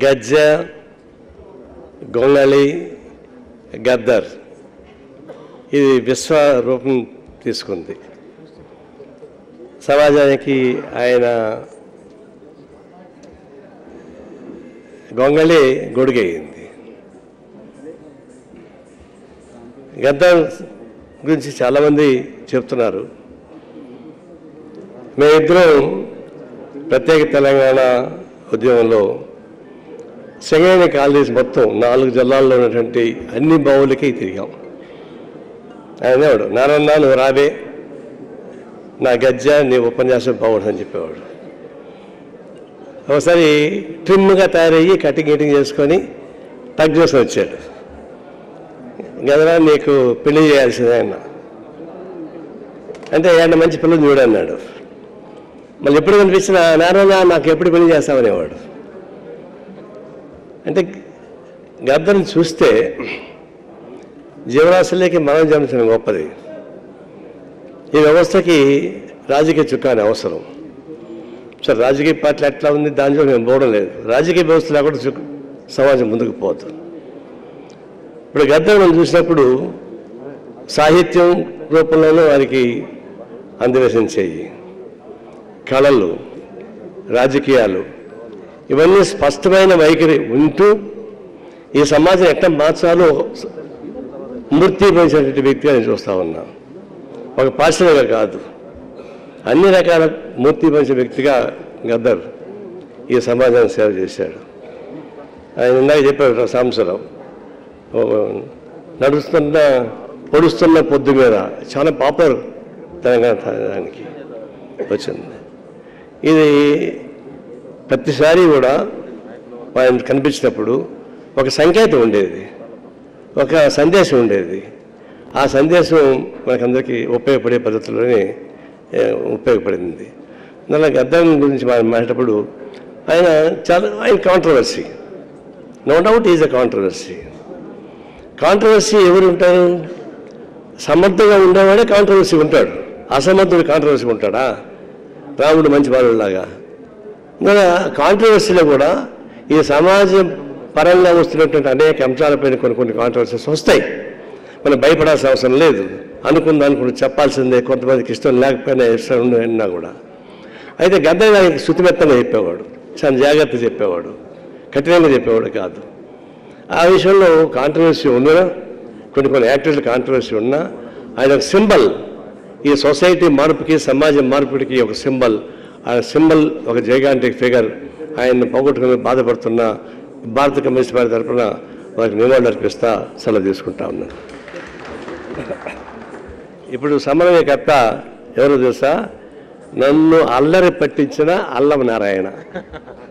గజ్జ, గొంగళి, గద్దర్ ఇది విశ్వరూపం తీసుకుంది. సమాజానికి ఆయన గొంగళి గొడుగయింది. గద్దర్ గురించి చాలామంది చెప్తున్నారు. మేమిద్దరం ప్రత్యేక తెలంగాణ ఉద్యమంలో సింగరేణి కాలనీస్ మొత్తం 4 జిల్లాల్లో ఉన్నటువంటి అన్ని బావులకి తిరిగాం. ఆయన అనేవాడు, నారన్నా నువ్వు రాబే, నా గజ్జ నీ ఉపన్యాసం బాగుండు అని చెప్పేవాడు. ఒకసారి ట్రిమ్గా తయారయ్యి కటింగ్ గిటింగ్ చేసుకొని టక్ చేసి వచ్చాడు. గదరా నీకు పెళ్లి చేయాల్సిందే అన్న అంటే ఆయన మంచి పిల్లలు చూడన్నాడు. మళ్ళీ ఎప్పుడు కనిపించిన నారాయణ నాకు ఎప్పుడు పెళ్లి చేస్తామనేవాడు. అంటే గద్దర్ని చూస్తే జీవరాశులకి మనం జన్మించిన గొప్పది. ఈ వ్యవస్థకి రాజకీయ చుక్కాని అవసరం. సరే రాజకీయ పార్టీలు ఎట్లా ఉంది దానిలో మేము పోవడం లేదు. రాజకీయ వ్యవస్థ లేకుండా సమాజం ముందుకు పోతుంది. ఇప్పుడు గద్దర్ మనం చూసినప్పుడు సాహిత్యం రూపంలోనూ వారికి అందవేశం చేయి, కళలు, రాజకీయాలు ఇవన్నీ స్పష్టమైన వైఖరి ఉంటూ ఈ సమాజం ఎట్లా మార్చాలో మూర్తి పెంచినటువంటి వ్యక్తిగా నేను చూస్తూ ఉన్నా. ఒక పార్షల్గా కాదు, అన్ని రకాల మూర్తి పెంచిన వ్యక్తిగా గద్దర్ ఈ సమాజాన్ని సేవ చేశాడు. ఆయన ఇందాక చెప్పాడు సాంబశివరావు, పొడుస్తున్న పొద్దు మీద చాలా పాపులర్ తెలంగాణ దానికి వచ్చింది. ఇది ప్రతిసారి కూడా ఆయన కనిపించినప్పుడు ఒక సంకేతం ఉండేది, ఒక సందేశం ఉండేది. ఆ సందేశం మనకందరికీ ఉపయోగపడే పద్ధతిలోనే ఉపయోగపడింది. దానిలో గద్దర్ గురించి మనం మాట్లాడేటప్పుడు ఆయన controversy, no doubt is a controversy ఎవరు ఉంటారు? సమర్థంగా ఉండేవాడే కాంట్రవర్సీ ఉంటాడు, అసమర్థుడు కాంట్రవర్సీ ఉంటాడా? రాముడు మంచి బాలులాగా. కాంట్రవర్సీలో కూడా ఈ సమాజం పరంగా వస్తున్నటువంటి అనేక అంశాలపైన కొన్ని కాంట్రవర్సీస్ వస్తాయి. మనం భయపడాల్సిన అవసరం లేదు. అనుకుందానికి చెప్పాల్సిందే, కొంతమందికి ఇష్టం లేకపోయినా ఇష్టం ఉన్నా కూడా. అయితే గద్దర్ గారికి శృతిమెత్తంగా చెప్పేవాడు, చాలా జాగ్రత్త చెప్పేవాడు, కఠినంగా చెప్పేవాడు కాదు. ఆ విషయంలో కాంట్రవర్సీ ఉన్నా, కొన్ని యాక్టర్లు కాంట్రవర్సీ ఉన్నా ఆయన ఒక సింబల్, ఈ సొసైటీ మార్పుకి సమాజం మార్పుడికి ఒక సింబల్. ఆ సింబల్ ఒక జైగాంటిక్ ఫిగర్. ఆయన్ని పోగొట్టుకుని బాధపడుతున్న భారత కమ్యూనిస్ట్ పార్టీ తరఫున వారికి నివాళులు అర్పిస్తా సెలవు తీసుకుంటా ఉన్నాను. ఇప్పుడు సమన్వయకర్త ఎవరో తెలుసా? నన్ను అల్లరి పట్టించిన అల్లం నారాయణ.